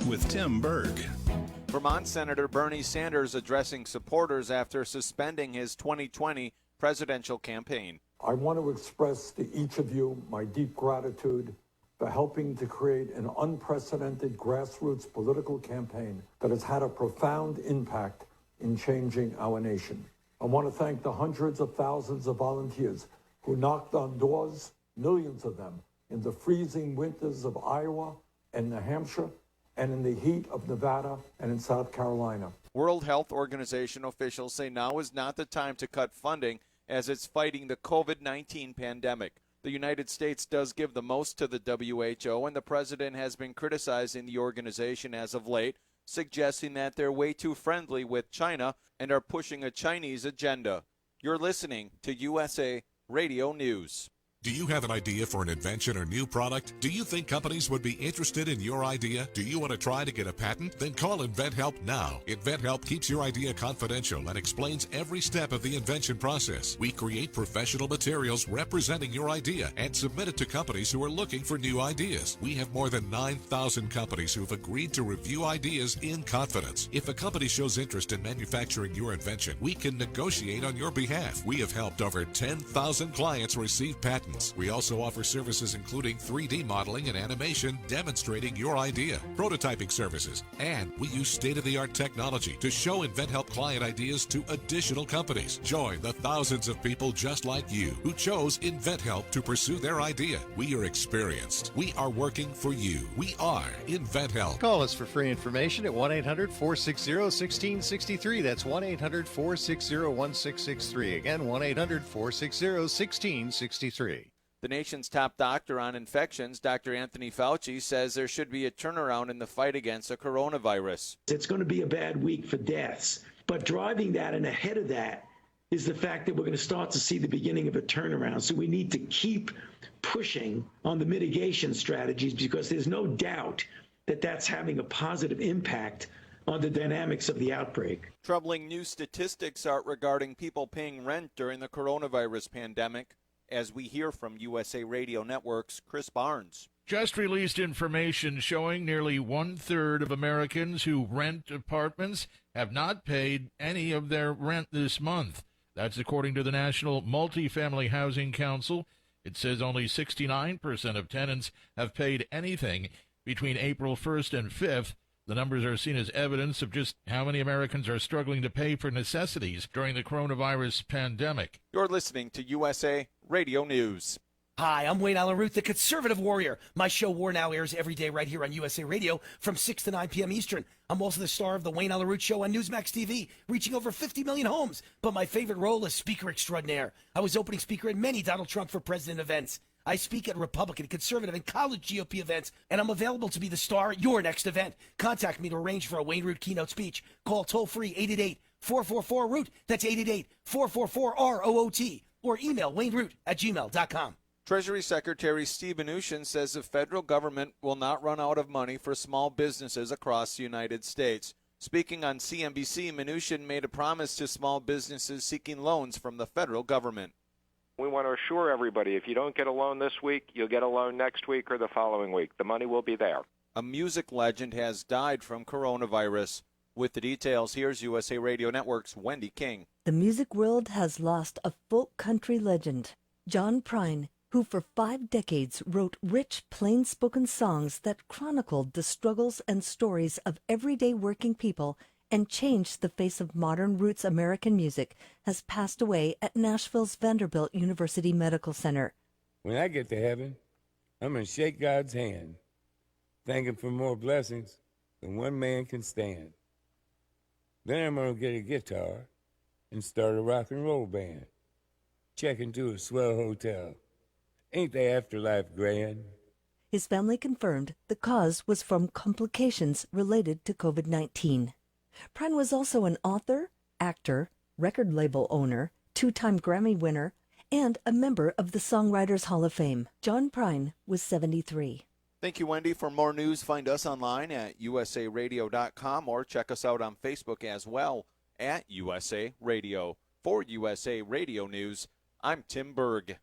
with Tim Berg. Vermont Senator Bernie Sanders addressing supporters after suspending his 2020 presidential campaign. I want to express to each of you my deep gratitude for helping to create an unprecedented grassroots political campaign that has had a profound impact in changing our nation. I want to thank the hundreds of thousands of volunteers who knocked on doors, millions of them, in the freezing winters of Iowa and New Hampshire, and in the heat of Nevada and in South Carolina. World Health Organization officials say now is not the time to cut funding as it's fighting the COVID-19 pandemic. The United States does give the most to the WHO, and the president has been criticizing the organization as of late, suggesting that they're way too friendly with China and are pushing a Chinese agenda. You're listening to USA Radio News. Do you have an idea for an invention or new product? Do you think companies would be interested in your idea? Do you want to try to get a patent? Then call InventHelp now. InventHelp keeps your idea confidential and explains every step of the invention process. We create professional materials representing your idea and submit it to companies who are looking for new ideas. We have more than 9,000 companies who have agreed to review ideas in confidence. If a company shows interest in manufacturing your invention, we can negotiate on your behalf. We have helped over 10,000 clients receive patents. We also offer services including 3D modeling and animation demonstrating your idea, prototyping services, and we use state-of-the-art technology to show InventHelp client ideas to additional companies. Join the thousands of people just like you who chose InventHelp to pursue their idea. We are experienced. We are working for you. We are InventHelp. Call us for free information at 1-800-460-1663. That's 1-800-460-1663. Again, 1-800-460-1663. The nation's top doctor on infections, Dr. Anthony Fauci, says there should be a turnaround in the fight against the coronavirus. It's going to be a bad week for deaths, but driving that and ahead of that is the fact that we're going to start to see the beginning of a turnaround. So we need to keep pushing on the mitigation strategies because there's no doubt that that's having a positive impact on the dynamics of the outbreak. Troubling new statistics are regarding people paying rent during the coronavirus pandemic, as we hear from USA Radio Network's Chris Barnes. Just released information showing nearly one-third of Americans who rent apartments have not paid any of their rent this month. That's according to the National Multifamily Housing Council. It says only 69% of tenants have paid anything between April 1st and 5th. The numbers are seen as evidence of just how many Americans are struggling to pay for necessities during the coronavirus pandemic. You're listening to USA Radio News. Hi, I'm Wayne Allen Root, the conservative warrior. My show War Now airs every day right here on USA Radio from 6 to 9 p.m. Eastern. I'm also the star of the Wayne Allen Root Show on Newsmax TV, reaching over 50 million homes. But my favorite role is speaker extraordinaire. I was opening speaker at many Donald Trump for President events. I speak at Republican, conservative, and college GOP events, and I'm available to be the star at your next event. Contact me to arrange for a Wayne Root keynote speech. Call toll-free 888-444-ROOT. That's 888-444-ROOT. Or email wayneroot@gmail.com. Treasury Secretary Steve Mnuchin says the federal government will not run out of money for small businesses across the United States. Speaking on CNBC, Mnuchin made a promise to small businesses seeking loans from the federal government. We want to assure everybody, if you don't get a loan this week, you'll get a loan next week or the following week. The money will be there. A music legend has died from coronavirus. With the details, here's USA Radio Network's Wendy King. The music world has lost a folk country legend, John Prine, who for 5 decades wrote rich, plain-spoken songs that chronicled the struggles and stories of everyday working people and changed the face of modern roots American music, has passed away at Nashville's Vanderbilt University Medical Center. When I get to heaven, I'm going to shake God's hand, thank him for more blessings than one man can stand. Then I'm going to get a guitar and start a rock and roll band. Check into a swell hotel. Ain't the afterlife grand? His family confirmed the cause was from complications related to COVID-19. Prine was also an author, actor, record label owner, 2-time Grammy winner, and a member of the Songwriters Hall of Fame. John Prine was 73. Thank you, Wendy. For more news, find us online at usaradio.com or check us out on Facebook as well at USA Radio. For USA Radio News, I'm Tim Berg.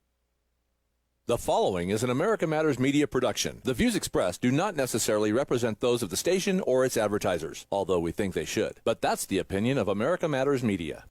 The following is an America Matters Media production. The views expressed do not necessarily represent those of the station or its advertisers, although we think they should. But that's the opinion of America Matters Media.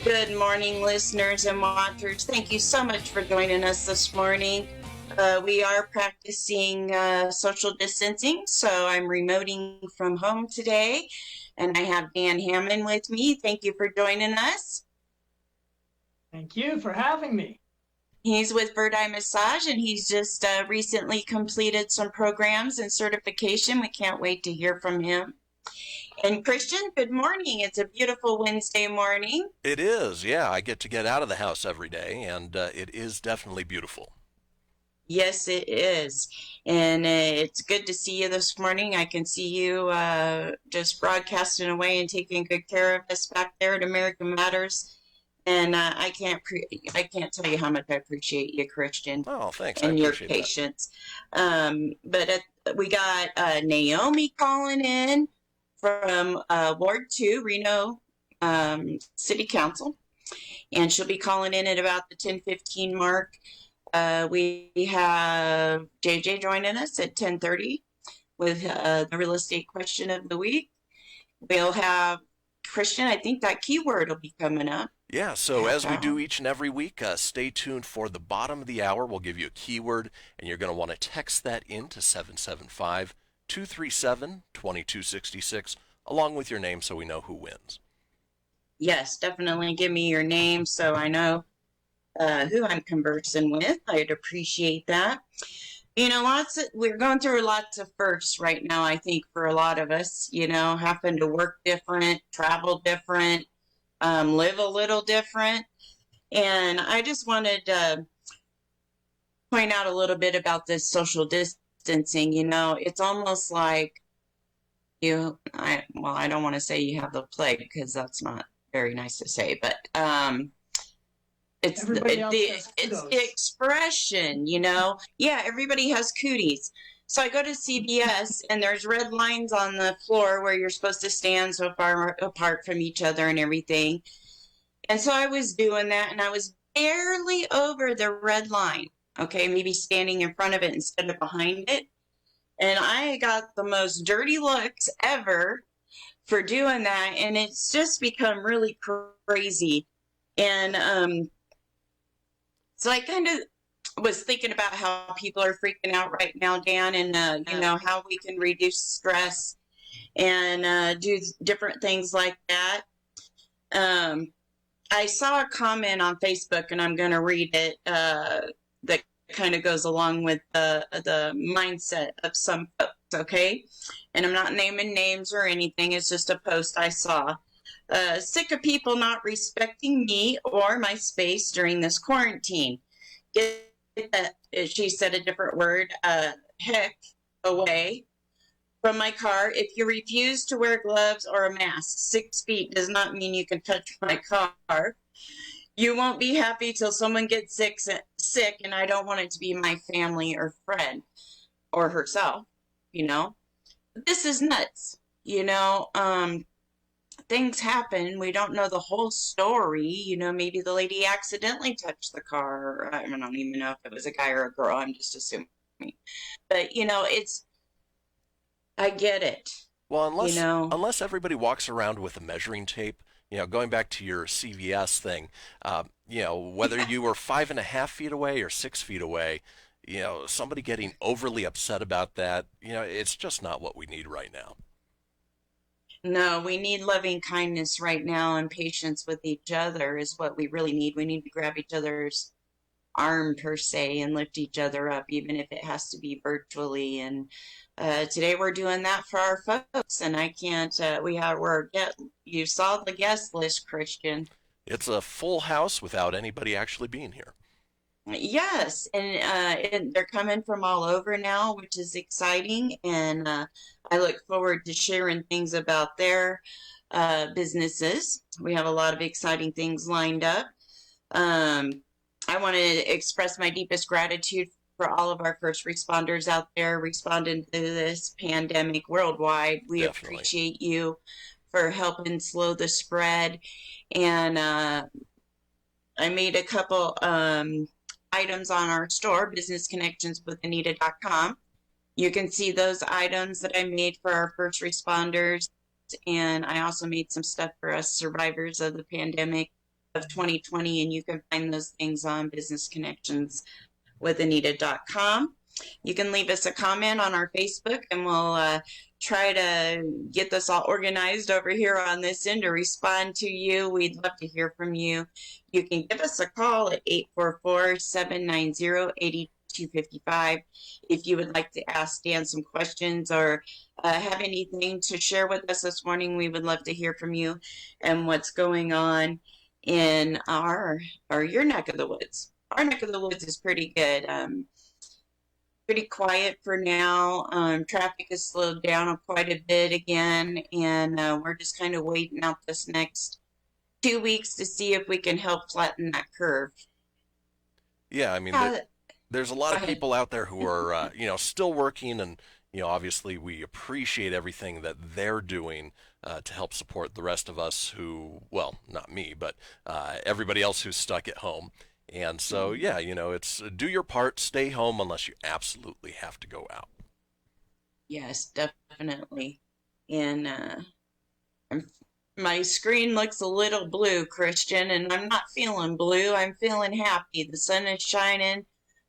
Good morning, listeners and watchers. Thank you so much for joining us this morning. We are practicing social distancing, so I'm remoting from home today, and I have Dan Hamon with me. Thank you for joining us. Thank you for having me. He's with Verdi Massage, and he's just recently completed some programs and certification. We can't wait to hear from him. And Christian, good morning. It's a beautiful Wednesday morning. It is, yeah. I get to get out of the house every day, and it is definitely beautiful. Yes, it is. And it's good to see you this morning. I can see you just broadcasting away and taking good care of us back there at America Matters. And I can't tell you how much I appreciate you, Christian. Oh, thanks. And I your appreciate patience. We got Naomi calling in from Ward 2, Reno City Council, and she'll be calling in at about the 10:15 mark. We have JJ joining us at 10:30 with the real estate question of the week. We'll have Christian, I think that keyword will be coming up. Yeah, so as we do each and every week, stay tuned for the bottom of the hour. We'll give you a keyword, and you're going to want to text that in to 775-237-2266, along with your name so we know who wins. Yes, definitely give me your name so I know who I'm conversing with. I'd appreciate that. You know, we're going through lots of firsts right now, I think, for a lot of us, you know, having to work different, travel different, live a little different. And I just wanted to point out a little bit about this social distancing. You know, it's almost like I don't want to say you have the plague because that's not very nice to say, but it's the expression, you know. Yeah, everybody has cooties. So I go to CVS and there's red lines on the floor where you're supposed to stand so far apart from each other and everything. And so I was doing that and I was barely over the red line. Okay, maybe standing in front of it instead of behind it. And I got the most dirty looks ever for doing that. And it's just become really crazy. And so I kind of was thinking about how people are freaking out right now, Dan, and, you know, how we can reduce stress and do different things like that. I saw a comment on Facebook, and I'm going to read it, that kind of goes along with the mindset of some folks, okay? And I'm not naming names or anything. It's just a post I saw. Sick of people not respecting me or my space during this quarantine. Get that, she said a different word, heck away from my car. If you refuse to wear gloves or a mask, 6 feet does not mean you can touch my car. You won't be happy till someone gets sick, and I don't want it to be my family or friend or herself, you know. This is nuts, you know. Things happen. We don't know the whole story. You know, maybe the lady accidentally touched the car. Or I don't even know if it was a guy or a girl. I'm just assuming. But, you know, I get it. Well, unless everybody walks around with a measuring tape, you know, going back to your CVS thing, you know, whether you were 5.5 feet away or 6 feet away, you know, somebody getting overly upset about that, you know, it's just not what we need right now. No, we need loving kindness right now, and patience with each other is what we really need. We need to grab each other's arm per se and lift each other up, even if it has to be virtually. And today we're doing that for our folks. And I can't. You saw the guest list, Christian. It's a full house without anybody actually being here. Yes, and they're coming from all over now, which is exciting, and I look forward to sharing things about their businesses. We have a lot of exciting things lined up. I want to express my deepest gratitude for all of our first responders out there responding to this pandemic worldwide. We Definitely appreciate you for helping slow the spread, and I made a couple items on our store, businessconnectionswithanita.com. You can see those items that I made for our first responders, and I also made some stuff for us survivors of the pandemic of 2020, and you can find those things on businessconnectionswithanita.com. You can leave us a comment on our Facebook, and we'll try to get this all organized over here on this end to respond to you. We'd love to hear from you. You can give us a call at 844-790-8255 if you would like to ask Dan some questions or have anything to share with us this morning. We would love to hear from you and what's going on in your neck of the woods. Our neck of the woods is pretty good. Pretty quiet for now. Traffic has slowed down quite a bit again, and we're just kind of waiting out this next 2 weeks to see if we can help flatten that curve. Yeah, I mean, there's a lot of people out there who are, still working, and obviously we appreciate everything that they're doing to help support the rest of us who, well, not me, but everybody else who's stuck at home. And so, yeah, it's do your part, stay home unless you absolutely have to go out. Yes, definitely. And my screen looks a little blue, Christian, and I'm not feeling blue. I'm feeling happy. The sun is shining.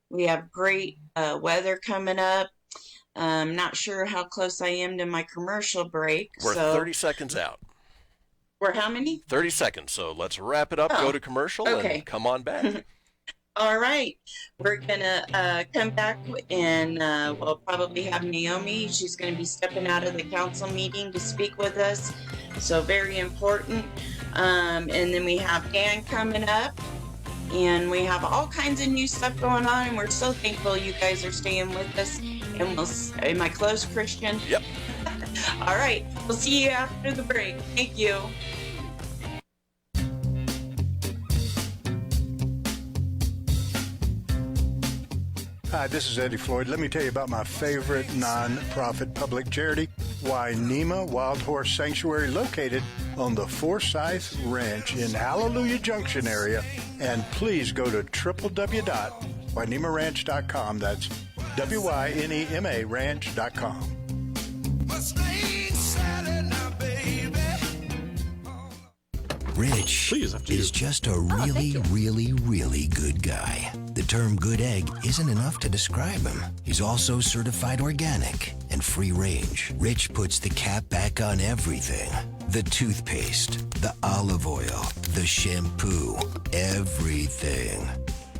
We have great weather coming up. I'm not sure how close I am to my commercial break. We're 30 seconds out. We're how many? 30 seconds. So let's wrap it up, go to commercial, and come on back. All right. We're going to come back, and we'll probably have Naomi. She's going to be stepping out of the council meeting to speak with us. So very important. And then we have Dan coming up. And we have all kinds of new stuff going on, and we're so thankful you guys are staying with us. And am I close, Christian? Yep. All right. We'll see you after the break. Thank you. Hi, this is Eddie Floyd. Let me tell you about my favorite non-profit public charity, Wainema Wild Horse Sanctuary, located on the Forsyth Ranch in Hallelujah Junction area. And please go to www.wainemaranch.com. That's WYNEMA ranch.com. Rich is just a really, really, really good guy. The term good egg isn't enough to describe him. He's also certified organic and free range. Rich puts the cap back on everything. The toothpaste, the olive oil, the shampoo, everything.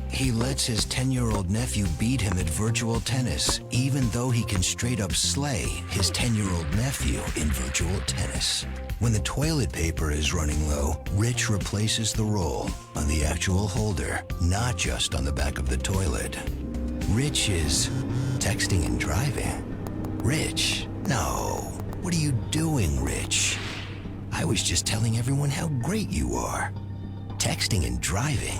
He lets his 10-year-old nephew beat him at virtual tennis, even though he can straight up slay his 10-year-old nephew in virtual tennis. When the toilet paper is running low, Rich replaces the roll on the actual holder, not just on the back of the toilet. Rich is texting and driving. Rich? No. What are you doing, Rich? I was just telling everyone how great you are. Texting and driving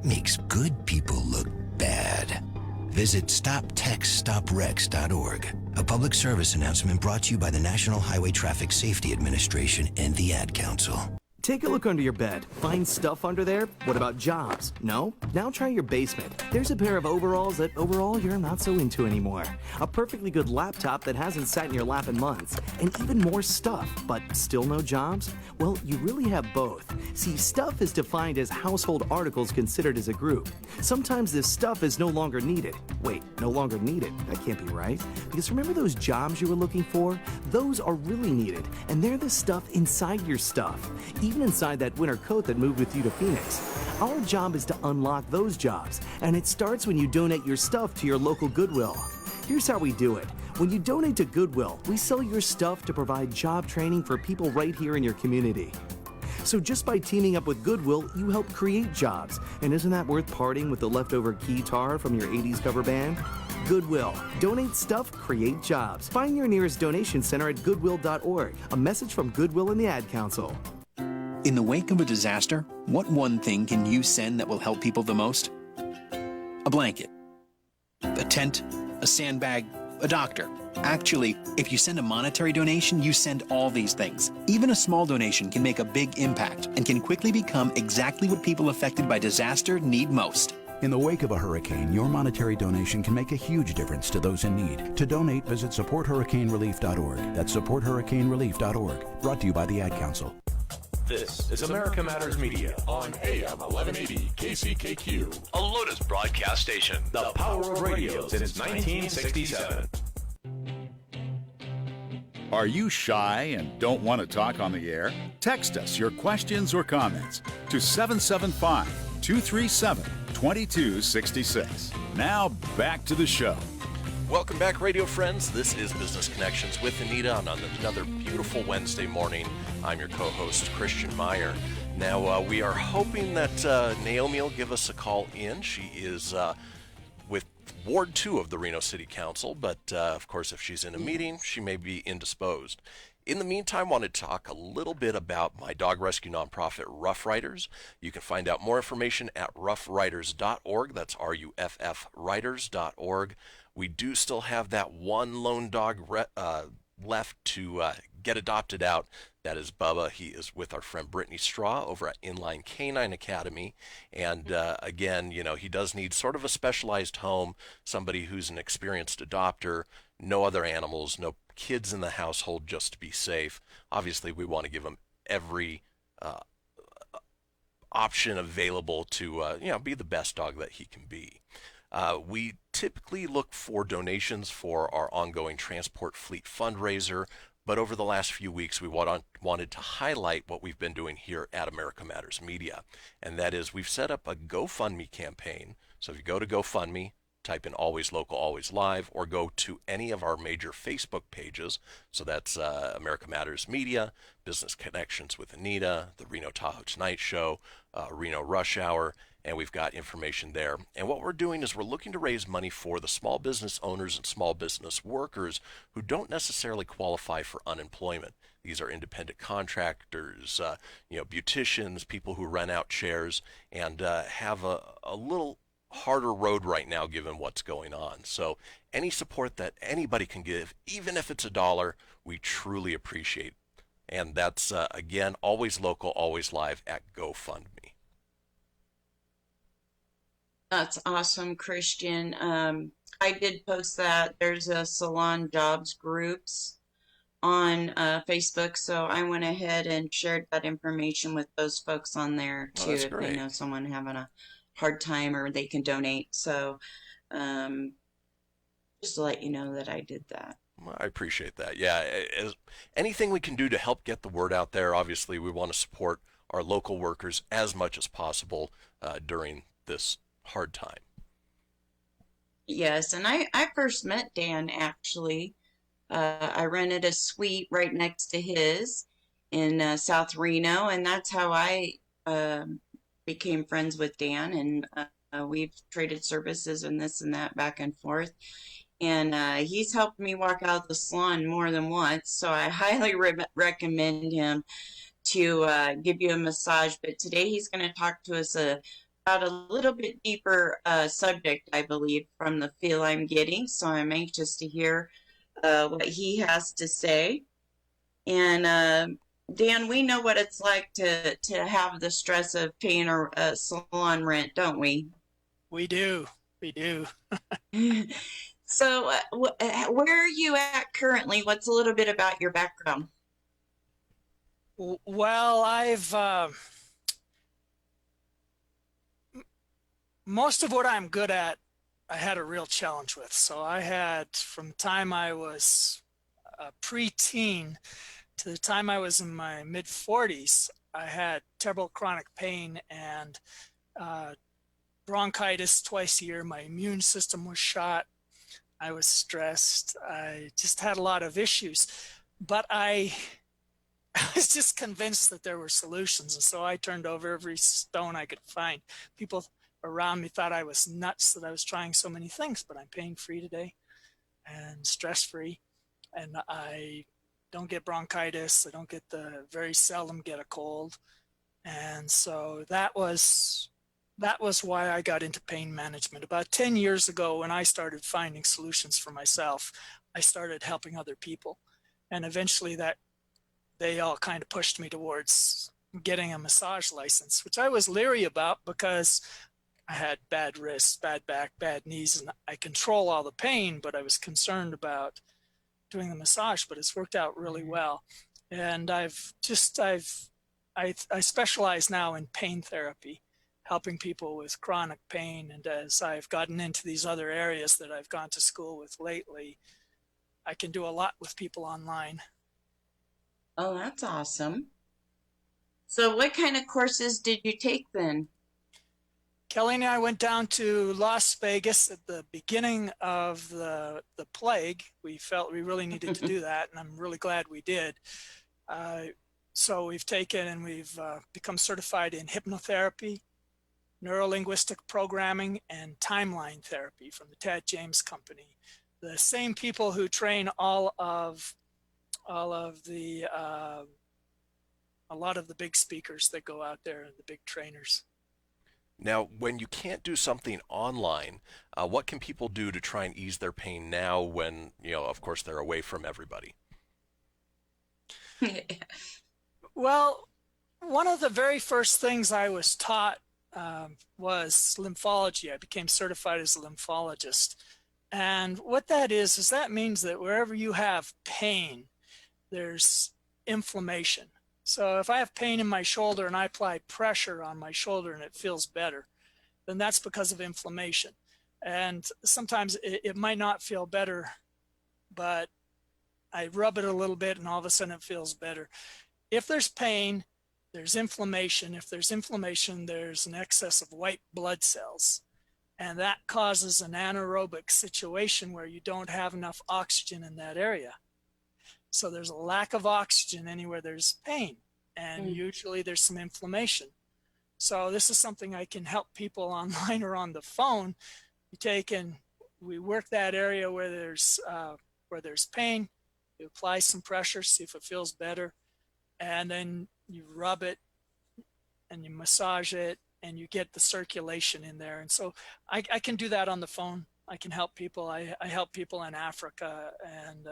makes good people look bad. Visit StopTextStopWrecks.org. A public service announcement brought to you by the National Highway Traffic Safety Administration and the Ad Council. Take a look under your bed. Find stuff under there? What about jobs? No? Now try your basement. There's a pair of overalls that overall you're not so into anymore. A perfectly good laptop that hasn't sat in your lap in months. And even more stuff, but still no jobs? Well, you really have both. See, stuff is defined as household articles considered as a group. Sometimes this stuff is no longer needed. Wait, no longer needed? That can't be right. Because remember those jobs you were looking for? Those are really needed. And they're the stuff inside your stuff. Even inside that winter coat that moved with you to Phoenix. Our job is to unlock those jobs, and it starts when you donate your stuff to your local Goodwill. Here's how we do it. When you donate to Goodwill, we sell your stuff to provide job training for people right here in your community. So just by teaming up with Goodwill, you help create jobs. And isn't that worth parting with the leftover guitar from your 80s cover band? Goodwill. Donate stuff, create jobs. Find your nearest donation center at goodwill.org. A message from Goodwill and the Ad Council. In the wake of a disaster, what one thing can you send that will help people the most? A blanket, a tent, a sandbag, a doctor. Actually, if you send a monetary donation, you send all these things. Even a small donation can make a big impact and can quickly become exactly what people affected by disaster need most. In the wake of a hurricane, your monetary donation can make a huge difference to those in need. To donate, visit supporthurricanerelief.org. That's supporthurricanerelief.org. Brought to you by the Ad Council. This is America Matters Media on AM 1180 KCKQ, a Lotus broadcast station. The power of radio since 1967. Are you shy and don't want to talk on the air? Text us your questions or comments to 775-237-2266. Now back to the show. Welcome back, radio friends. This is Business Connections with Anita on another beautiful Wednesday morning. I'm your co-host, Christian Meyer. Now, we are hoping that Naomi will give us a call in. She is with Ward 2 of the Reno City Council, but of course, if she's in a meeting, she may be indisposed. In the meantime, I want to talk a little bit about my dog rescue nonprofit, Rough Riders. You can find out more information at roughriders.org. That's RUFF Riders.org. We do still have that one lone dog left to get adopted out. That is Bubba. He is with our friend Brittany Straw over at Inline Canine Academy. And again, you know, he does need sort of a specialized home, somebody who's an experienced adopter, no other animals, no kids in the household, just to be safe. Obviously, we want to give him every option available to, be the best dog that he can be. We typically look for donations for our ongoing transport fleet fundraiser, but over the last few weeks, we wanted to highlight what we've been doing here at America Matters Media, and that is we've set up a GoFundMe campaign. So if you go to GoFundMe, type in Always Local, Always Live, or go to any of our major Facebook pages. So that's America Matters Media, Business Connections with Anita, the Reno Tahoe Tonight Show, Reno Rush Hour, and we've got information there. And what we're doing is we're looking to raise money for the small business owners and small business workers who don't necessarily qualify for unemployment. These are independent contractors, beauticians, people who rent out chairs, and have a little harder road right now given what's going on. So any support that anybody can give, even if it's $1, we truly appreciate. And that's, again, Always Local, Always Live at GoFundMe. That's awesome, Christian. I did post that. There's a salon jobs groups on Facebook, so I went ahead and shared that information with those folks on there too. If they know someone having a hard time or they can donate. So just to let you know that I did that. I appreciate that. Yeah, anything we can do to help get the word out there. Obviously, we want to support our local workers as much as possible during this hard time. Yes, and I first met Dan actually. I rented a suite right next to his in South Reno, and that's how I became friends with Dan, and we've traded services and this and that back and forth. And he's helped me walk out the salon more than once, so I highly recommend him to give you a massage. But today he's going to talk to us about a little bit deeper subject, I believe, from the feel I'm getting. So I'm anxious to hear what he has to say. And Dan, we know what it's like to have the stress of paying a salon rent, don't we? We do. We do. So where are you at currently? What's a little bit about your background? Well, I've most of what I'm good at, I had a real challenge with. So I had, from the time I was a preteen to the time I was in my mid-40s, I had terrible chronic pain, and bronchitis twice a year. My immune system was shot. I was stressed. I just had a lot of issues, but I was just convinced that there were solutions. And so I turned over every stone I could find. People around me thought I was nuts that I was trying so many things, but I'm pain-free today and stress-free. And I don't get bronchitis. I don't get very seldom get a cold. And so that was why I got into pain management. About 10 years ago, when I started finding solutions for myself, I started helping other people. And eventually they all kind of pushed me towards getting a massage license, which I was leery about because I had bad wrists, bad back, bad knees, and I control all the pain, but I was concerned about doing the massage, but it's worked out really well. And I specialize now in pain therapy, helping people with chronic pain. And as I've gotten into these other areas that I've gone to school with lately, I can do a lot with people online. Oh, that's awesome. So what kind of courses did you take then? Kelly and I went down to Las Vegas at the beginning of the plague. We felt we really needed to do that, and I'm really glad we did. So we've taken and we've become certified in hypnotherapy, Neuro-Linguistic programming, and timeline therapy from the Tad James Company. The same people who train a lot of the big speakers that go out there and the big trainers. Now, when you can't do something online, what can people do to try and ease their pain now when, of course, they're away from everybody? Well, one of the very first things I was taught was lymphology. I became certified as a lymphologist. And what that is that means that wherever you have pain, there's inflammation. So if I have pain in my shoulder and I apply pressure on my shoulder and it feels better, then that's because of inflammation. And sometimes it might not feel better, but I rub it a little bit and all of a sudden it feels better. If there's pain, there's inflammation. If there's inflammation, there's an excess of white blood cells. And that causes an anaerobic situation where you don't have enough oxygen in that area. So there's a lack of oxygen anywhere there's pain, and usually there's some inflammation. So this is something I can help people online or on the phone. We work that area where there's pain. You apply some pressure, see if it feels better, and then you rub it and you massage it, and you get the circulation in there. And so I can do that on the phone. I can help people. I help people in Africa and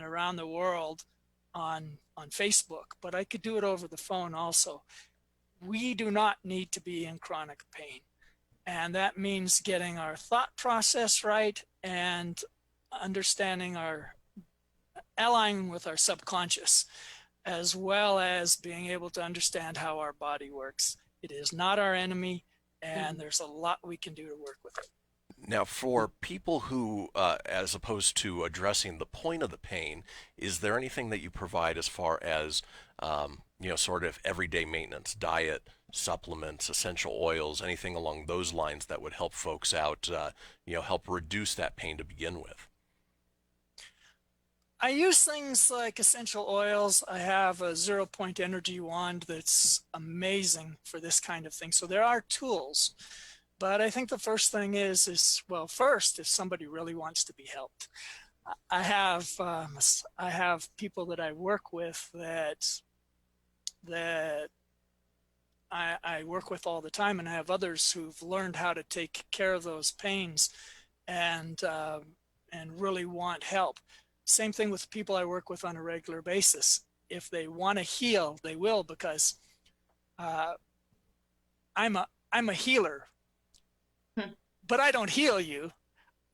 around the world on Facebook, but I could do it over the phone also. We do not need to be in chronic pain. And that means getting our thought process right and allying with our subconscious, as well as being able to understand how our body works. It is not our enemy, and there's a lot we can do to work with it. Now, for people who, as opposed to addressing the point of the pain, is there anything that you provide as far as, sort of everyday maintenance, diet, supplements, essential oils, anything along those lines that would help folks out, help reduce that pain to begin with? I use things like essential oils. I have a 0-point energy wand that's amazing for this kind of thing. So there are tools. But I think the first thing is first, if somebody really wants to be helped, I have people that I work with that I work with all the time, and I have others who've learned how to take care of those pains and really want help. Same thing with people I work with on a regular basis. If they want to heal, they will, because I'm a healer. But I don't heal you.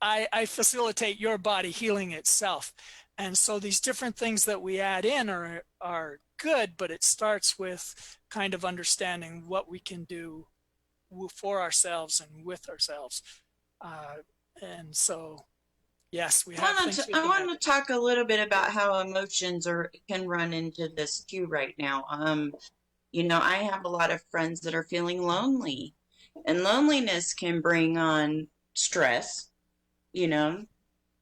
I facilitate your body healing itself. And so these different things that we add in are good, but it starts with kind of understanding what we can do for ourselves and with ourselves. And so, yes, we have things. I want to talk a little bit about how emotions can run into this too right now. I have a lot of friends that are feeling lonely. And loneliness can bring on stress, you know,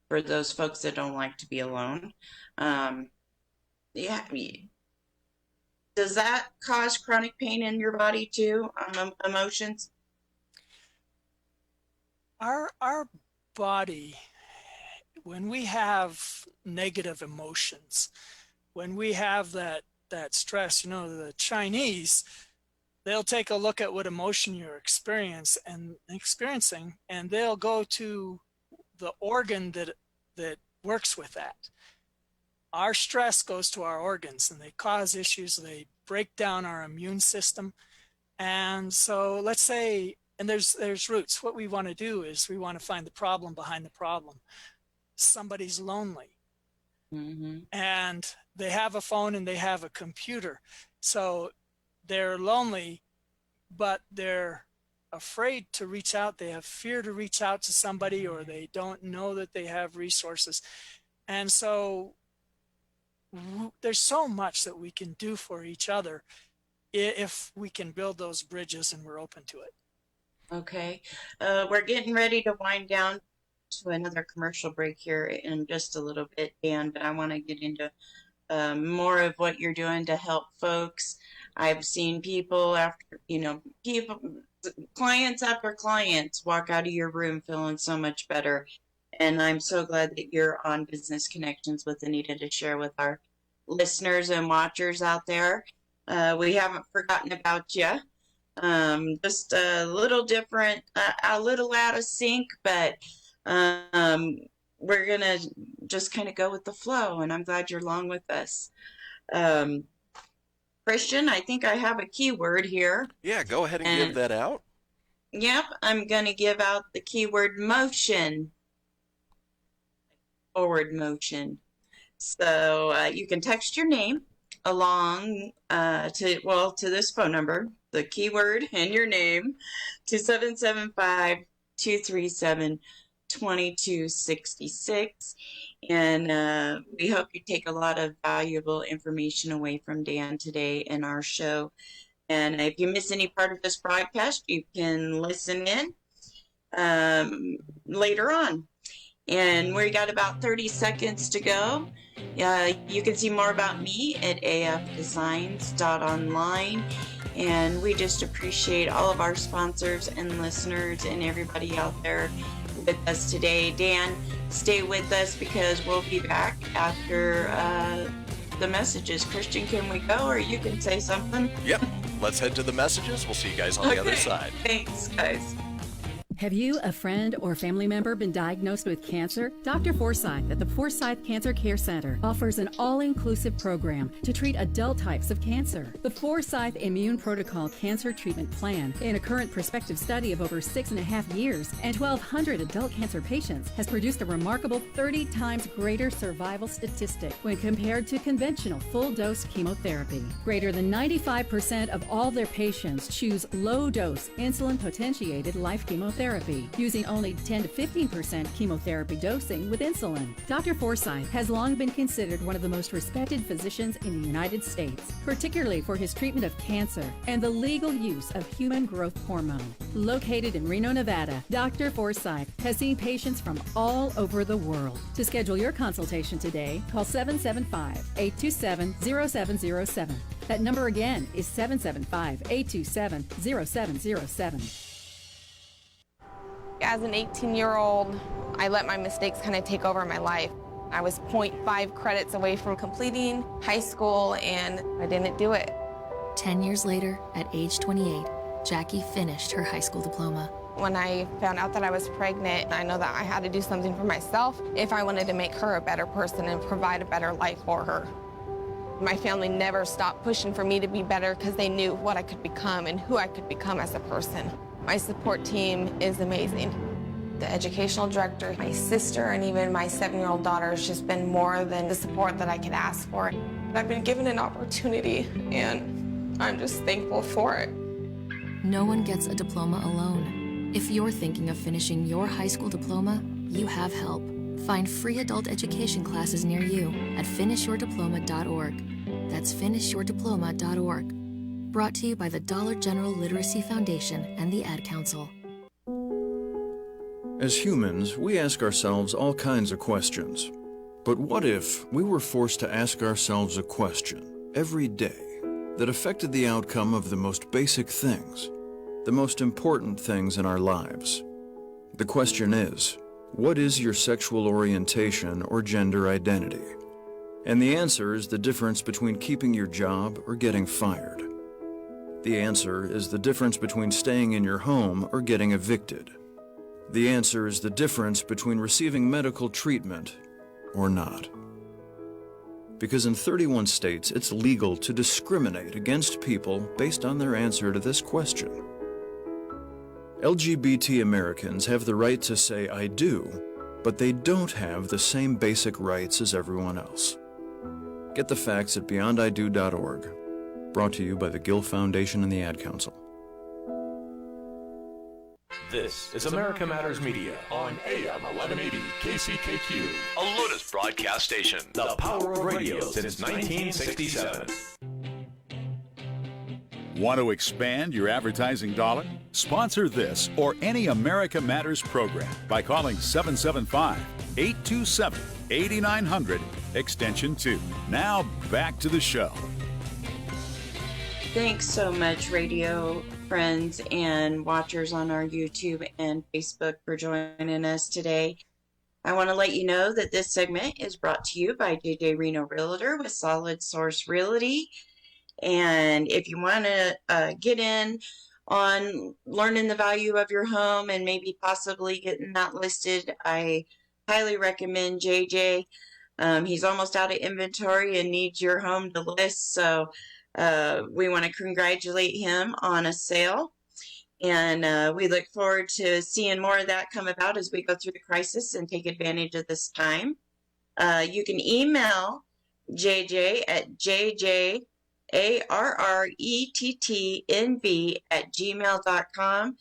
for those folks that don't like to be alone. Yeah. Does that cause chronic pain in your body too? Emotions? Our body, when we have negative emotions, when we have that stress, you know, the Chinese, they'll take a look at what emotion you're experiencing, and they'll go to the organ that works with that. Our stress goes to our organs, and they cause issues. They break down our immune system. And so let's say, and there's roots. What we want to do is we want to find the problem behind the problem. Somebody's lonely. Mm-hmm. And they have a phone and they have a computer. So they're lonely, but they're afraid to reach out. They have fear to reach out to somebody, or they don't know that they have resources. And so there's so much that we can do for each other if we can build those bridges and we're open to it. Okay. We're getting ready to wind down to another commercial break here in just a little bit, Dan, but I want to get into more of what you're doing to help folks. I've seen people clients after clients walk out of your room feeling so much better. And I'm so glad that you're on Business Connections with Anita to share with our listeners and watchers out there. We haven't forgotten about you. Just a little different, a little out of sync, but we're going to just kind of go with the flow, and I'm glad you're along with us. Christian, I think I have a keyword here. Yeah, go ahead and give that out. Yep, I'm going to give out the keyword motion. Forward motion. So you can text your name along to this phone number, the keyword and your name, to 775-237-2266. And we hope you take a lot of valuable information away from Dan today in our show. And if you miss any part of this broadcast, you can listen in later on. And we got about 30 seconds to go. You can see more about me at afdesigns.online. And we just appreciate all of our sponsors and listeners and everybody out there with us today. Dan, stay with us because we'll be back after the messages. Christian, can we go, or you can say something? Yep. Let's head to the messages. We'll see you guys on the other side. Thanks, guys. Have you, a friend, or family member been diagnosed with cancer? Dr. Forsyth at the Forsyth Cancer Care Center offers an all-inclusive program to treat adult types of cancer. The Forsyth Immune Protocol Cancer Treatment Plan, in a current prospective study of over 6.5 years and 1,200 adult cancer patients, has produced a remarkable 30 times greater survival statistic when compared to conventional full-dose chemotherapy. Greater than 95% of all their patients choose low-dose insulin-potentiated life chemotherapy, using only 10 to 15% chemotherapy dosing with insulin. Dr. Forsyth has long been considered one of the most respected physicians in the United States, particularly for his treatment of cancer and the legal use of human growth hormone. Located in Reno, Nevada, Dr. Forsyth has seen patients from all over the world. To schedule your consultation today, call 775-827-0707. That number again is 775-827-0707. As an 18-year-old, I let my mistakes kind of take over my life. I was 0.5 credits away from completing high school, and I didn't do it. 10 years later, at age 28, Jackie finished her high school diploma. When I found out that I was pregnant, I know that I had to do something for myself if I wanted to make her a better person and provide a better life for her. My family never stopped pushing for me to be better because they knew what I could become and who I could become as a person. My support team is amazing. The educational director, my sister, and even my 7-year-old daughter has just been more than the support that I could ask for. I've been given an opportunity, and I'm just thankful for it. No one gets a diploma alone. If you're thinking of finishing your high school diploma, you have help. Find free adult education classes near you at finishyourdiploma.org. That's finishyourdiploma.org. Brought to you by the Dollar General Literacy Foundation and the Ad Council. As humans, we ask ourselves all kinds of questions. But what if we were forced to ask ourselves a question every day that affected the outcome of the most basic things, the most important things in our lives? The question is, what is your sexual orientation or gender identity? And the answer is the difference between keeping your job or getting fired. The answer is the difference between staying in your home or getting evicted. The answer is the difference between receiving medical treatment or not. Because in 31 states, it's legal to discriminate against people based on their answer to this question. LGBT Americans have the right to say I do, but they don't have the same basic rights as everyone else. Get the facts at beyondido.org. Brought to you by the Gill Foundation and the Ad Council. This is America Matters Media on AM 1180 KCKQ, a Lotus broadcast station. The power of radio since 1967. Want to expand your advertising dollar? Sponsor this or any America Matters program by calling 775-827-8900, extension 2. Now back to the show. Thanks so much, radio friends and watchers on our YouTube and Facebook, for joining us today. I want to let you know that this segment is brought to you by JJ Reno Realtor with Solid Source Realty. And if you want to get in on learning the value of your home and maybe possibly getting that listed, I highly recommend JJ. He's almost out of inventory and needs your home to list, so we want to congratulate him on a sale. And we look forward to seeing more of that come about as we go through the crisis and take advantage of this time. You can email JJ at JJARRETTNB@gmail.com.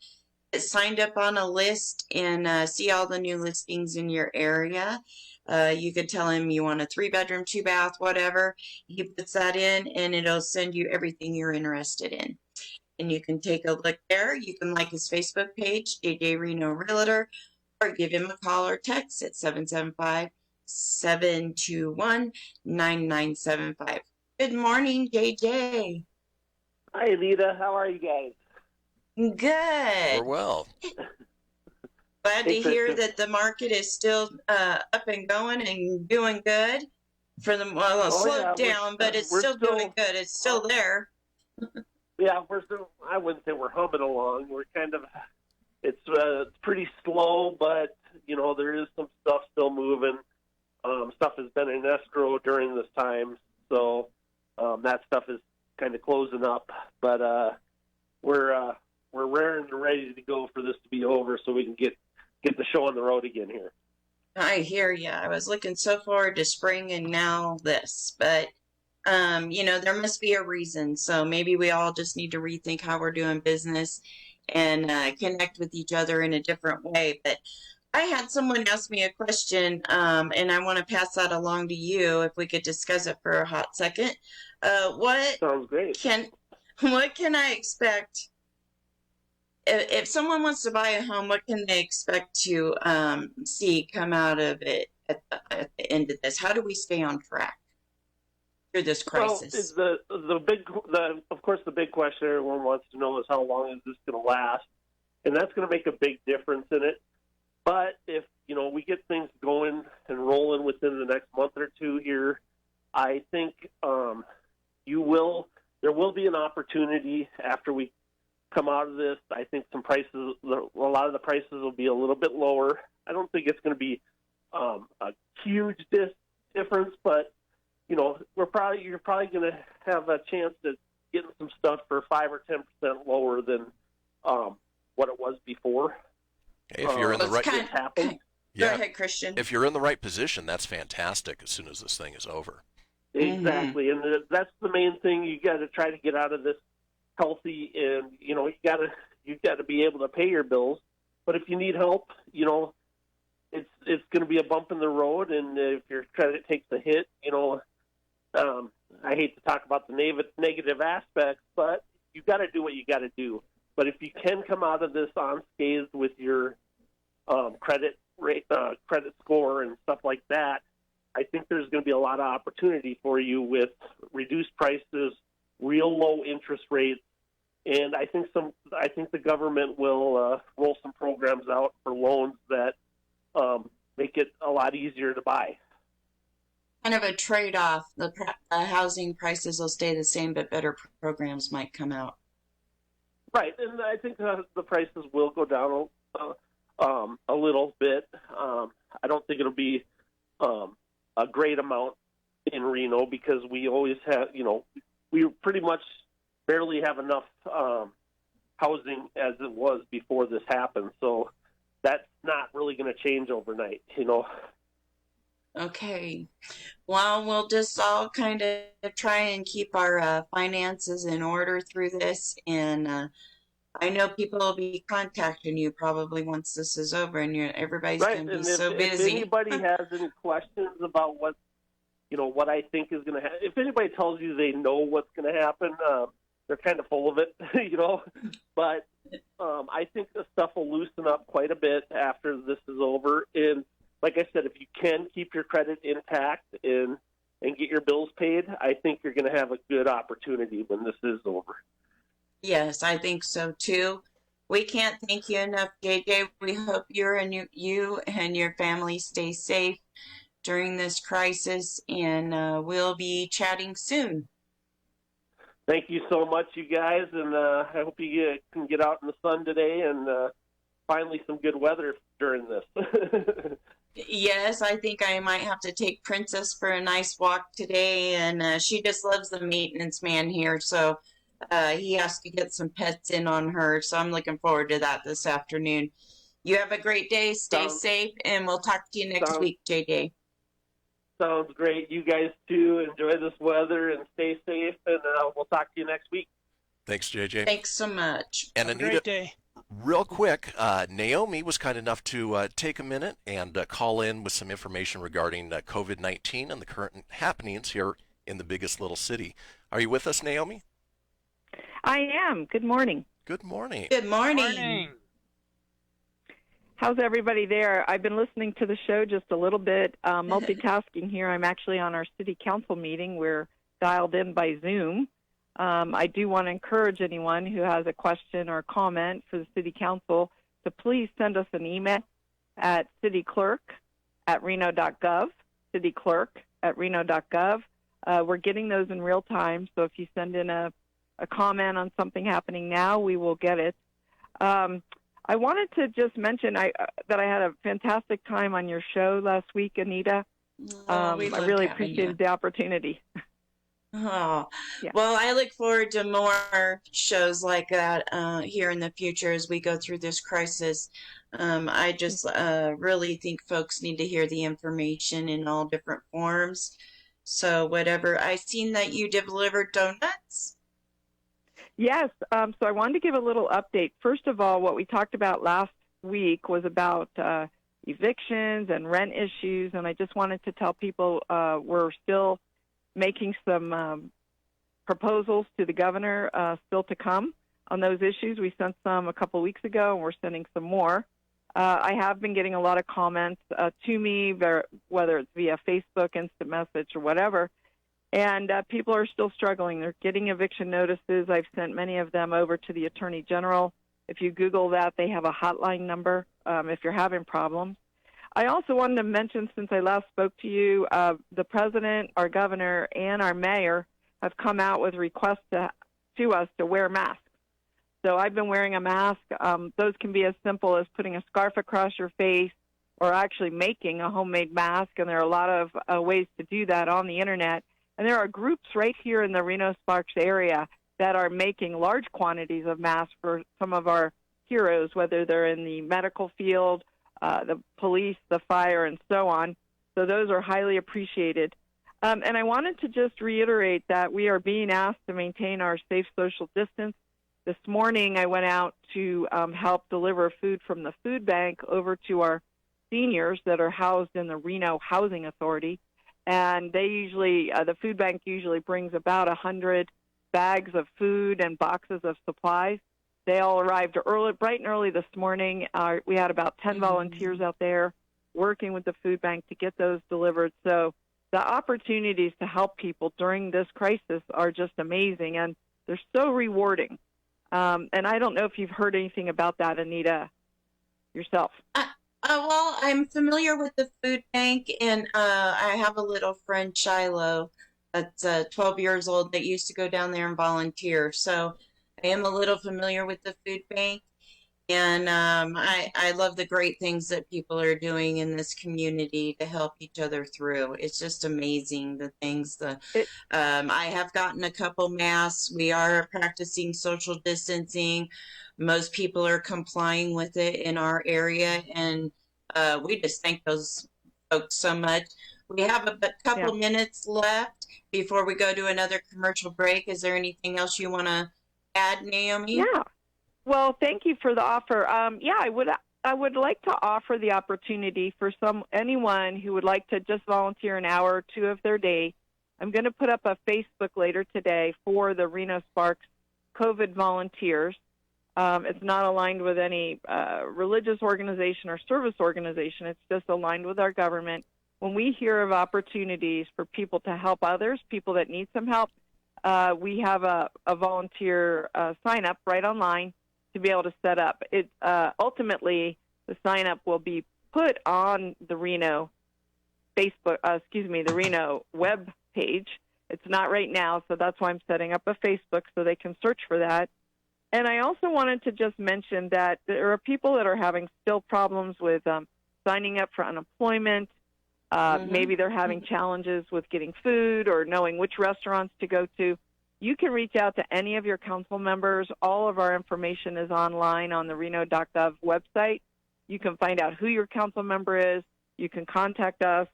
Get signed up on a list and see all the new listings in your area. You could tell him you want a 3-bedroom, 2-bath, whatever. He puts that in, and it'll send you everything you're interested in. And you can take a look there. You can like his Facebook page, JJ Reno Realtor, or give him a call or text at 775-721-9975. Good morning, JJ. Hi, Anita. How are you guys? Good. We're well. Glad to hear that the market is still up and going and doing good. For the slowed down, but it's still doing good. It's still there. Yeah, we're still. I wouldn't say we're humming along. We're kind of. It's pretty slow, but there is some stuff still moving. Stuff has been in escrow during this time, so that stuff is kind of closing up. But we're raring and ready to go for this to be over, so we can get the show on the road again here. I hear you. I was looking so forward to spring and now this, but there must be a reason. So maybe we all just need to rethink how we're doing business and connect with each other in a different way. But I had someone ask me a question, and I want to pass that along to you if we could discuss it for a hot second. What sounds great. What can I expect? If someone wants to buy a home, what can they expect to see come out of it at the end of this? How do we stay on track through this crisis? Well, of course, the big question everyone wants to know is how long is this going to last, and that's going to make a big difference in it. But if we get things going and rolling within the next month or two here, I think there will be an opportunity after we come out of this. I think a lot of the prices will be a little bit lower. I don't think it's going to be a huge difference, but you're probably going to have a chance at getting some stuff for 5 or 10% lower than what it was before. If you're in the right, Go ahead, Christian. If you're in the right position, that's fantastic. As soon as this thing is over. Exactly, and that's the main thing. You got to try to get out of this healthy, and you got to be able to pay your bills. But if you need help, it's going to be a bump in the road, and if your credit takes a hit, I hate to talk about the negative aspects, but you got to do what you got to do. But if you can come out of this unscathed with your credit score and stuff like that, I think there's going to be a lot of opportunity for you with reduced prices, real low interest rates, and I think the government will roll some programs out for loans that make it a lot easier to buy. Kind of a trade-off. The housing prices will stay the same, but better programs might come out. Right, and I think the prices will go down a little bit. I don't think it'll be a great amount in Reno because we always have, we pretty much barely have enough housing as it was before this happened. So that's not really going to change overnight, Okay. Well, we'll just all kind of try and keep our finances in order through this. And I know people will be contacting you probably once this is over, and everybody's going to be so busy. If anybody has any questions about what I think is going to happen, if anybody tells you they know what's going to happen, they're kind of full of it, But I think the stuff will loosen up quite a bit after this is over. And like I said, if you can keep your credit intact and get your bills paid, I think you're going to have a good opportunity when this is over. Yes, I think so too. We can't thank you enough, JJ. We hope you and your family stay safe during this crisis, and we'll be chatting soon. Thank you so much, you guys, and I hope you can get out in the sun today and finally some good weather during this. Yes, I think I might have to take Princess for a nice walk today, and she just loves the maintenance man here, so he has to get some pets in on her, so I'm looking forward to that this afternoon. You have a great day, stay safe, and we'll talk to you next week, JJ. Sounds great. You guys, too, enjoy this weather and stay safe, and we'll talk to you next week. Thanks, JJ. Thanks so much. And Have a Anita, great day. real quick, Naomi was kind enough to take a minute and call in with some information regarding COVID-19 and the current happenings here in the biggest little city. Are you with us, Naomi? I am. Good morning. Good morning. Good morning. How's everybody there? I've been listening to the show just a little bit, multitasking here. I'm actually on our city council meeting. We're dialed in by Zoom. I do want to encourage anyone who has a question or comment for the city council to please send us an email at cityclerk@reno.gov, cityclerk@reno.gov. We're getting those in real time, so if you send in a comment on something happening now, we will get it. I wanted to just mention that I had a fantastic time on your show last week, Anita. I really appreciated the opportunity. Oh, yeah. Well, I look forward to more shows like that here in the future as we go through this crisis. I just really think folks need to hear the information in all different forms. So whatever. I seen that you delivered donuts. Yes. So I wanted to give a little update. First of all, what we talked about last week was about evictions and rent issues, and I just wanted to tell people we're still making some proposals to the governor still to come on those issues. We sent some a couple weeks ago, and we're sending some more. I have been getting a lot of comments to me, whether it's via Facebook, instant message, or whatever, and people are still struggling. They're getting eviction notices. I've sent many of them over to the Attorney General. If you Google that, they have a hotline number if you're having problems. I also wanted to mention, since I last spoke to you, the president, our governor, and our mayor have come out with requests to us to wear masks. So I've been wearing a mask. Those can be as simple as putting a scarf across your face or actually making a homemade mask, and there are a lot of ways to do that on the Internet. And there are groups right here in the Reno-Sparks area that are making large quantities of masks for some of our heroes, whether they're in the medical field, the police, the fire, and so on. So those are highly appreciated. And I wanted to just reiterate that we are being asked to maintain our safe social distance. This morning I went out to help deliver food from the food bank over to our seniors that are housed in the Reno Housing Authority. And they usually, the food bank usually brings about 100 bags of food and boxes of supplies. They all arrived bright and early this morning. We had about 10 volunteers out there working with the food bank to get those delivered. So the opportunities to help people during this crisis are just amazing, and they're so rewarding. And I don't know if you've heard anything about that, Anita, yourself. Well, I'm familiar with the food bank, and I have a little friend, Shiloh, that's 12 years old, that used to go down there and volunteer. So I am a little familiar with the food bank, and I love the great things that people are doing in this community to help each other through. It's just amazing, the things. I have gotten a couple masks. We are practicing social distancing. Most people are complying with it in our area, and we just thank those folks so much. We have a couple minutes left before we go to another commercial break. Is there anything else you want to add, Naomi? Yeah. Well, thank you for the offer. I would like to offer the opportunity for anyone who would like to just volunteer an hour or two of their day. I'm going to put up a Facebook later today for the Reno Sparks COVID volunteers. It's not aligned with any religious organization or service organization. It's just aligned with our government. When we hear of opportunities for people to help others, people that need some help, we have a volunteer sign-up right online to be able to set up. It ultimately, the sign-up will be put on the Reno the Reno web page. It's not right now, so that's why I'm setting up a Facebook so they can search for that. And I also wanted to just mention that there are people that are having still problems with signing up for unemployment. Maybe they're having challenges with getting food or knowing which restaurants to go to. You can reach out to any of your council members. All of our information is online on the reno.gov website. You can find out who your council member is. You can contact us.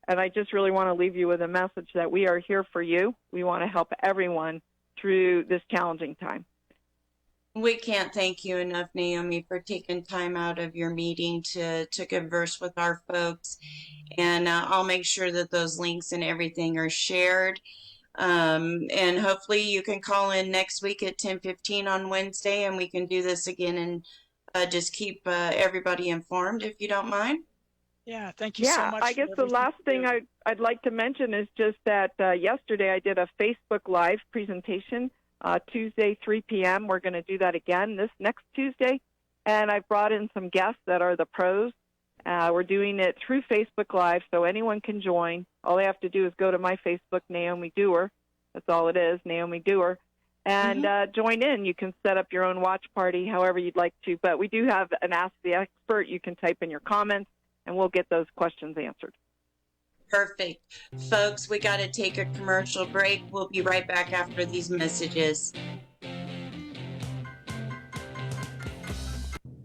And I just really want to leave you with a message that we are here for you. We want to help everyone through this challenging time. We can't thank you enough, Naomi, for taking time out of your meeting to converse with our folks. And I'll make sure that those links and everything are shared. And hopefully you can call in next week at 10:15 on Wednesday, and we can do this again and just keep everybody informed, if you don't mind. Yeah, thank you so much. I guess the last thing I'd like to mention is just that yesterday I did a Facebook Live presentation. Tuesday, 3 p.m. We're going to do that again this next Tuesday. And I've brought in some guests that are the pros. We're doing it through Facebook Live, so anyone can join. All they have to do is go to my Facebook, Naomi Duerr. That's all it is, Naomi Duerr. And join in. You can set up your own watch party however you'd like to. But we do have an Ask the Expert. You can type in your comments, and we'll get those questions answered. Perfect. Folks, we got to take a commercial break. We'll be right back after these messages.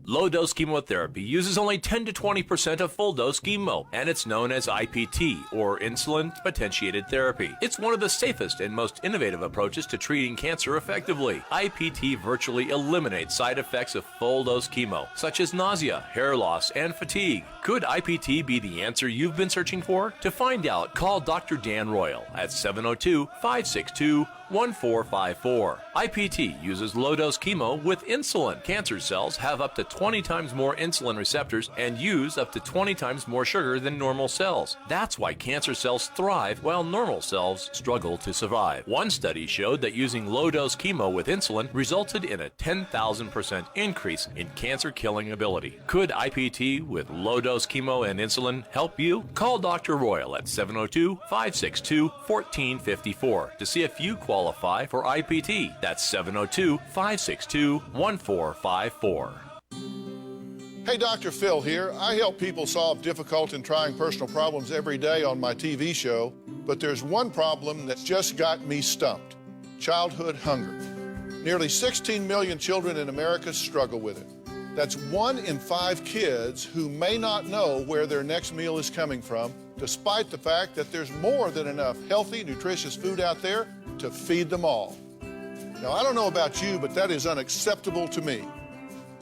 Low-dose chemotherapy uses only 10 to 20% of full-dose chemo, and it's known as IPT, or insulin-potentiated therapy. It's one of the safest and most innovative approaches to treating cancer effectively. IPT virtually eliminates side effects of full-dose chemo, such as nausea, hair loss, and fatigue. Could IPT be the answer you've been searching for? To find out, call Dr. Dan Royal at 702-562-1454. IPT uses low-dose chemo with insulin. Cancer cells have up to 20 times more insulin receptors and use up to 20 times more sugar than normal cells. That's why cancer cells thrive while normal cells struggle to survive. One study showed that using low-dose chemo with insulin resulted in a 10,000% increase in cancer-killing ability. Could IPT with low-dose chemo and insulin help you? Call Dr. Royal at 702-562-1454 to see if you qualify for IPT. That's 702-562-1454. Hey, Dr. Phil here. I help people solve difficult and trying personal problems every day on my TV show, but there's one problem that's just got me stumped: childhood hunger. Nearly 16 million children in America struggle with it. That's 1 in 5 kids who may not know where their next meal is coming from, despite the fact that there's more than enough healthy, nutritious food out there to feed them all. Now, I don't know about you, but that is unacceptable to me.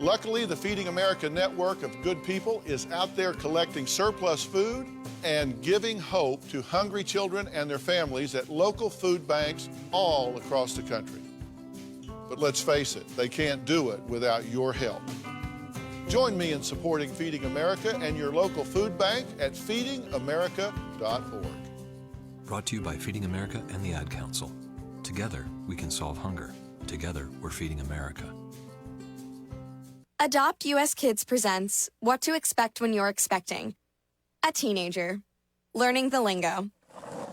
Luckily, the Feeding America network of good people is out there collecting surplus food and giving hope to hungry children and their families at local food banks all across the country. But let's face it, they can't do it without your help. Join me in supporting Feeding America and your local food bank at feedingamerica.org. Brought to you by Feeding America and the Ad Council. Together, we can solve hunger. Together, we're feeding America. Adopt US Kids presents What to Expect When You're Expecting. A teenager. Learning the lingo.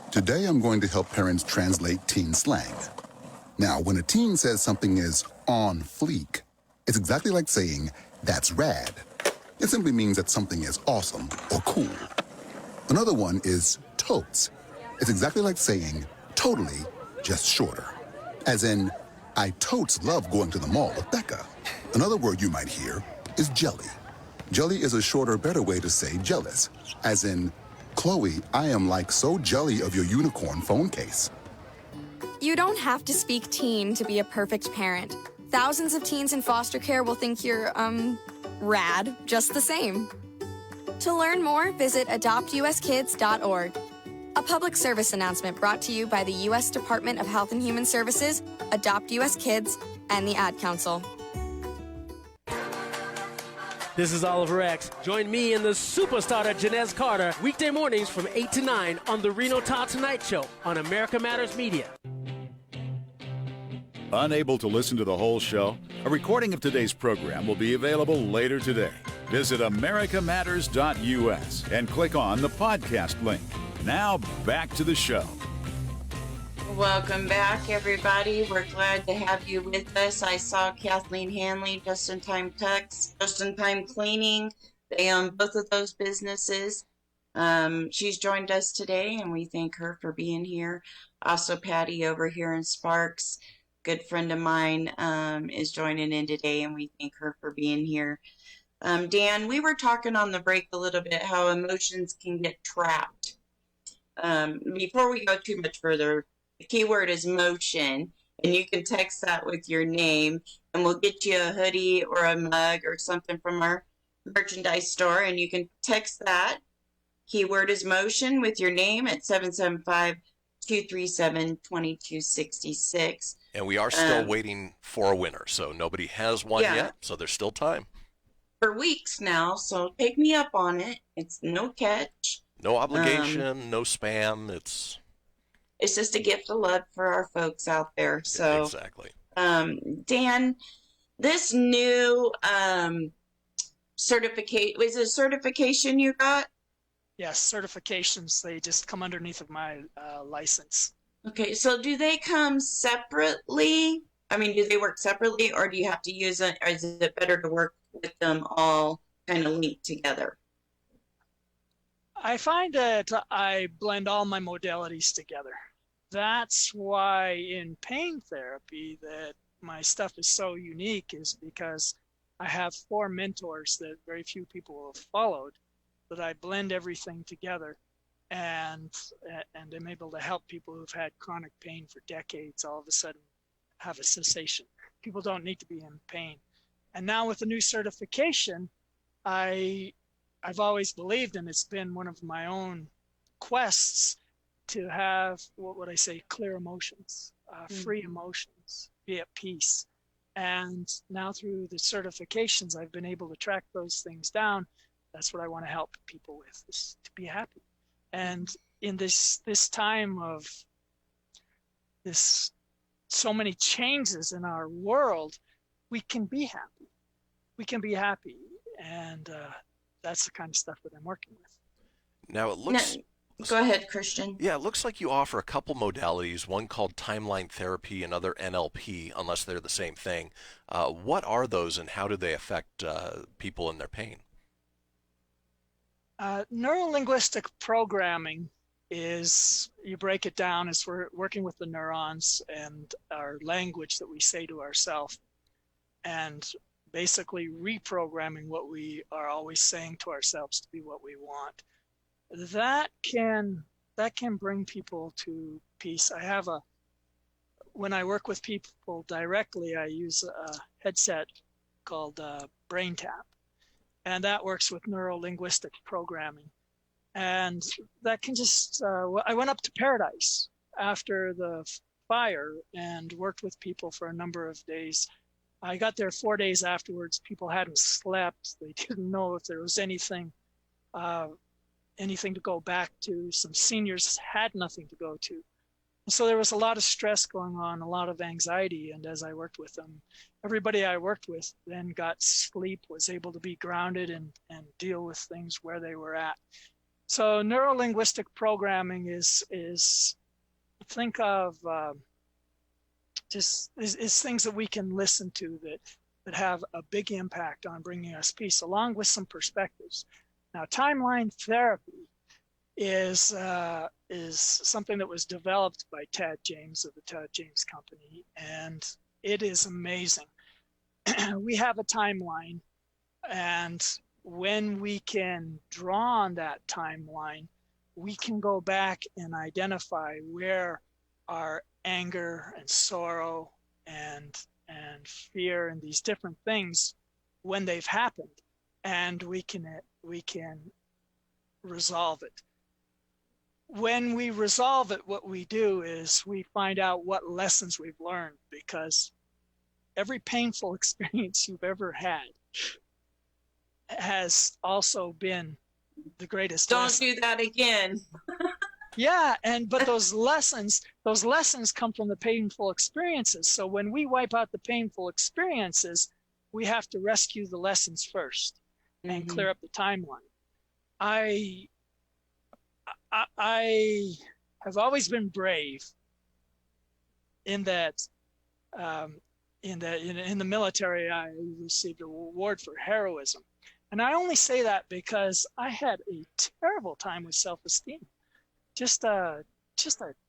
Today I'm going to help parents translate teen slang. Now, when a teen says something is on fleek, it's exactly like saying, that's rad. It simply means that something is awesome or cool. Another one is totes. It's exactly like saying, totally, just shorter. As in, I totes love going to the mall with Becca. Another word you might hear is jelly. Jelly is a shorter, better way to say jealous. As in, Chloe, I am like so jelly of your unicorn phone case. You don't have to speak teen to be a perfect parent. Thousands of teens in foster care will think you're, rad, just the same. To learn more, visit adoptuskids.org. A public service announcement brought to you by the U.S. Department of Health and Human Services, Adopt U.S. Kids, and the Ad Council. This is Oliver X. Join me and the superstar Janez Carter weekday mornings from 8 to 9 on the Reno Todd Tonight Show on America Matters Media. Unable to listen to the whole show? A recording of today's program will be available later today. Visit americamatters.us and click on the podcast link. Now back to the show. Welcome back, everybody. We're glad to have you with us. I saw Kathleen Hanley, Just in Time Tucks, Just in Time Cleaning. They own both of those businesses. She's joined us today, and we thank her for being here. Also, Patty over here in Sparks, good friend of mine, is joining in today, and we thank her for being here. Dan, we were talking on the break a little bit how emotions can get trapped. Before we go too much further, the keyword is motion, and you can text that with your name, and we'll get you a hoodie or a mug or something from our merchandise store, and you can text that. Keyword is motion with your name at 775-237-2266. And we are still waiting for a winner, so nobody has one yet, so there's still time. For weeks now, so take me up on it. It's no catch. No obligation, no spam. It's just a gift of love for our folks out there. So exactly. Dan, this new certificate, was it a certification you got? Yes, certifications, they just come underneath of my license. Okay, so do they come separately? I mean, do they work separately, or do you have to use it, or is it better to work with them all kind of linked together? I find that I blend all my modalities together. That's why in pain therapy that my stuff is so unique, is because I have 4 mentors that very few people have followed, that I blend everything together, and I'm able to help people who've had chronic pain for decades all of a sudden have a cessation. People don't need to be in pain. And now with the new certification, I've always believed, and it's been one of my own quests, to have, what would I say, clear emotions, free emotions, be at peace. And now through the certifications, I've been able to track those things down. That's what I want to help people with, is to be happy. And in this time of this, so many changes in our world, we can be happy. We can be happy. And that's the kind of stuff that I'm working with. Now it looks... Go ahead, Christian. Yeah, it looks like you offer a couple modalities, one called timeline therapy, another NLP, unless they're the same thing. What are those, and how do they affect people in their pain? Neuro-linguistic programming is, you break it down as we're working with the neurons and our language that we say to ourselves, and basically reprogramming what we are always saying to ourselves to be what we want. That can bring people to peace. When I work with people directly, I use a headset called Brain Tap, and that works with neuro-linguistic programming. And that can just, I went up to Paradise after the fire and worked with people for a number of days. I got there 4 days afterwards. People hadn't slept. They didn't know if there was anything to go back to. Some seniors had nothing to go to. So there was a lot of stress going on, a lot of anxiety. And as I worked with them, everybody I worked with then got sleep, was able to be grounded and deal with things where they were at. So neuro-linguistic programming is think of is things that we can listen to that have a big impact on bringing us peace, along with some perspectives. Now, timeline therapy is something that was developed by Tad James of the Tad James Company, and it is amazing. We have a timeline, and when we can draw on that timeline, we can go back and identify where our anger and sorrow and fear and these different things, when they've happened, and we can resolve it. When we resolve it, what we do is we find out what lessons we've learned, because every painful experience you've ever had has also been the greatest lesson. Don't do that again. Yeah, but those lessons come from the painful experiences. So when we wipe out the painful experiences, we have to rescue the lessons first and clear up the timeline. I have always been brave in that in the military. I received an award for heroism. And I only say that because I had a terrible time with self-esteem. Just a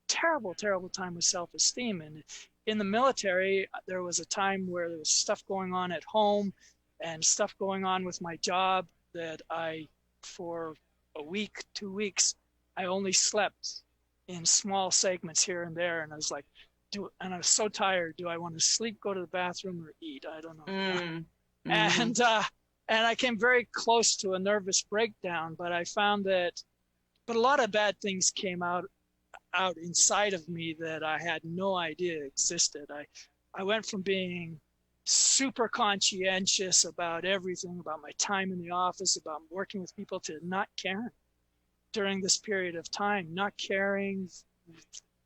terrible, terrible time with self-esteem. And in the military, there was a time where there was stuff going on at home and stuff going on with my job that for a week, 2 weeks, I only slept in small segments here and there. And I was like, and I was so tired. Do I want to sleep, go to the bathroom, or eat? I don't know. And I came very close to a nervous breakdown, but I found that, but a lot of bad things came out inside of me that I had no idea existed. I went from being super conscientious about everything, about my time in the office, about working with people, to not caring during this period of time, not caring,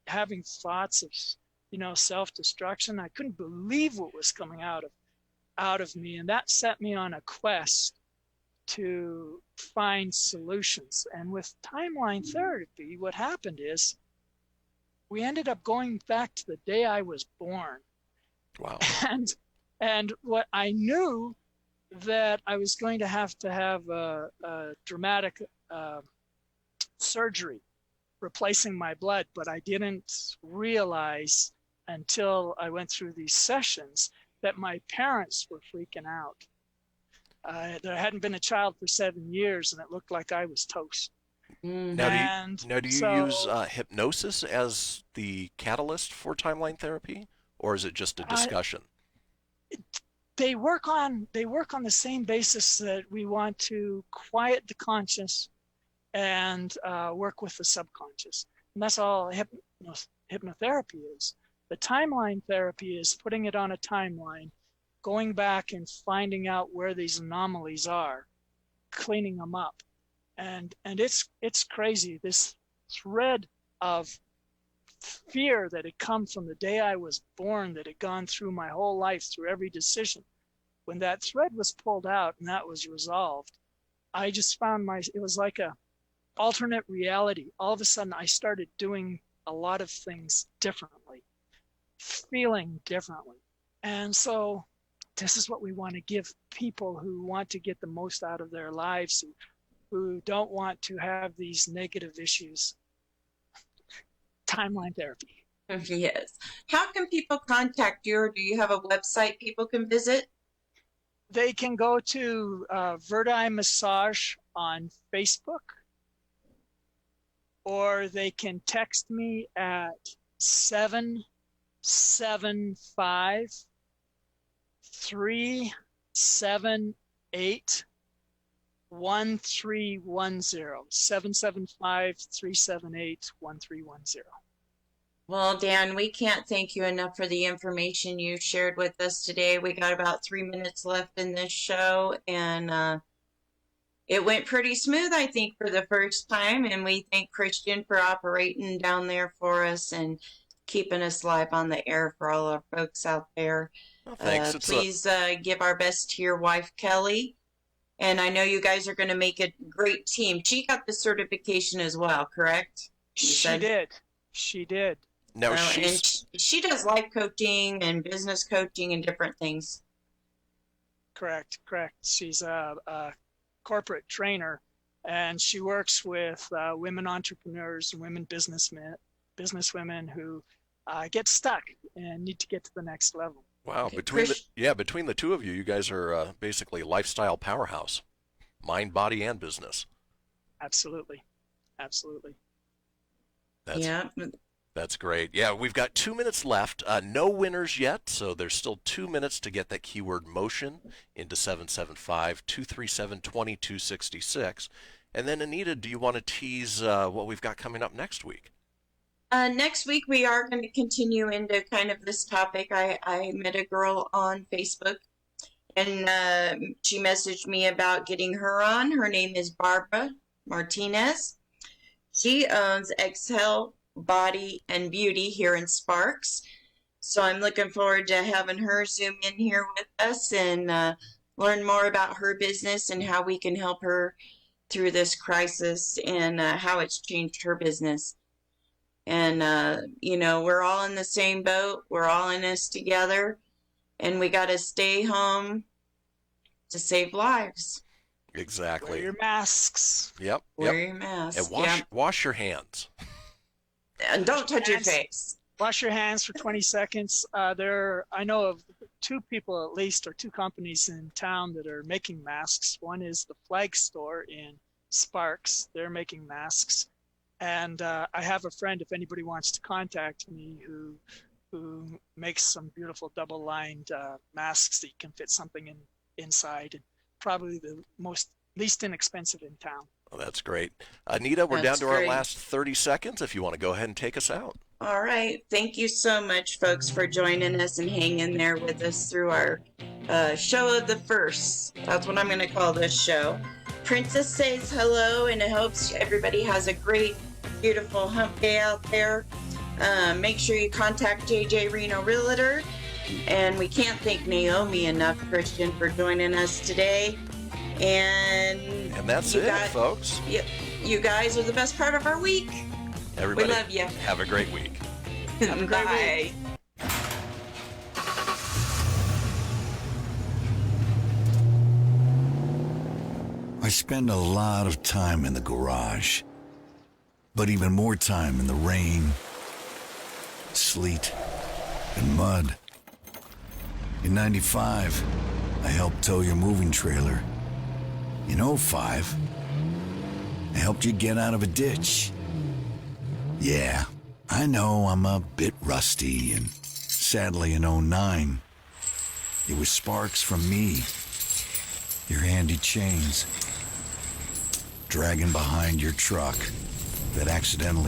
having thoughts of, self-destruction. I couldn't believe what was coming out of me. And that set me on a quest to find solutions. And with timeline therapy, what happened is we ended up going back to the day I was born. Wow. And what I knew that I was going to have a dramatic surgery replacing my blood, but I didn't realize until I went through these sessions that my parents were freaking out. There hadn't been a child for 7 years, and it looked like I was toast. Now, do you use hypnosis as the catalyst for timeline therapy, or is it just a discussion? They work on the same basis that we want to quiet the conscious and work with the subconscious, and that's all hypnotherapy is. The timeline therapy is putting it on a timeline, going back and finding out where these anomalies are, cleaning them up. And it's crazy. This thread of fear that had come from the day I was born, that had gone through my whole life, through every decision. When that thread was pulled out and that was resolved, I just found it was like a alternate reality. All of a sudden, I started doing a lot of things differently, feeling differently. And so this is what we want to give people who want to get the most out of their lives, who don't want to have these negative issues. Timeline therapy. Yes. How can people contact you, or do you have a website people can visit? They can go to Verdi Massage on Facebook, or they can text me at 775-3 778-1310. 775-378-1310. Well, Dan, we can't thank you enough for the information you shared with us today. We got about 3 minutes left in this show, and it went pretty smooth, I think, for the first time. And we thank Christian for operating down there for us and keeping us live on the air for all our folks out there. Well, thanks. Please give our best to your wife, Kelly. And I know you guys are going to make a great team. She got the certification as well, correct? She did. No, and she does life coaching and business coaching and different things. Correct. She's a corporate trainer, and she works with women entrepreneurs and women businesswomen who get stuck and need to get to the next level. Wow, between the two of you, you guys are basically lifestyle powerhouse, mind, body, and business. Absolutely. That's great. Yeah, we've got 2 minutes left. No winners yet, so there's still 2 minutes to get that keyword motion into 775-237-2266. And then, Anita, do you want to tease what we've got coming up next week? Next week, we are going to continue into kind of this topic. I met a girl on Facebook, and she messaged me about getting her on. Her name is Barbara Martinez. She owns Exhale Body and Beauty here in Sparks. So I'm looking forward to having her zoom in here with us and learn more about her business and how we can help her through this crisis and how it's changed her business. And, we're all in the same boat. We're all in this together, and we got to stay home to save lives. Exactly. Wear your masks. Yep. Wear your mask. And wash your hands. And don't touch your face. Wash your hands for 20 seconds. I know of two people at least, or two companies in town that are making masks. One is the Flag Store in Sparks. They're making masks. And I have a friend, if anybody wants to contact me, who makes some beautiful double-lined masks that you can fit something inside, and probably the least inexpensive in town. Well, that's great. Anita, we're down to our last 30 seconds if you want to go ahead and take us out. All right. Thank you so much, folks, for joining us and hanging there with us through our show of the first. That's what I'm going to call this show. Princess says hello, and I hope everybody has a great, beautiful hump day out there. Make sure you contact JJ Reno Realtor. And we can't thank Naomi enough, Christian, for joining us today. And that's it, folks. You guys are the best part of our week. Everybody, we love you. Have a great week. Bye. I spend a lot of time in the garage, but even more time in the rain, sleet, and mud. In 95, I helped tow your moving trailer. In 05, I helped you get out of a ditch. Yeah, I know I'm a bit rusty, and sadly in 09, it was sparks from me, your handy chains, dragging behind your truck that accidentally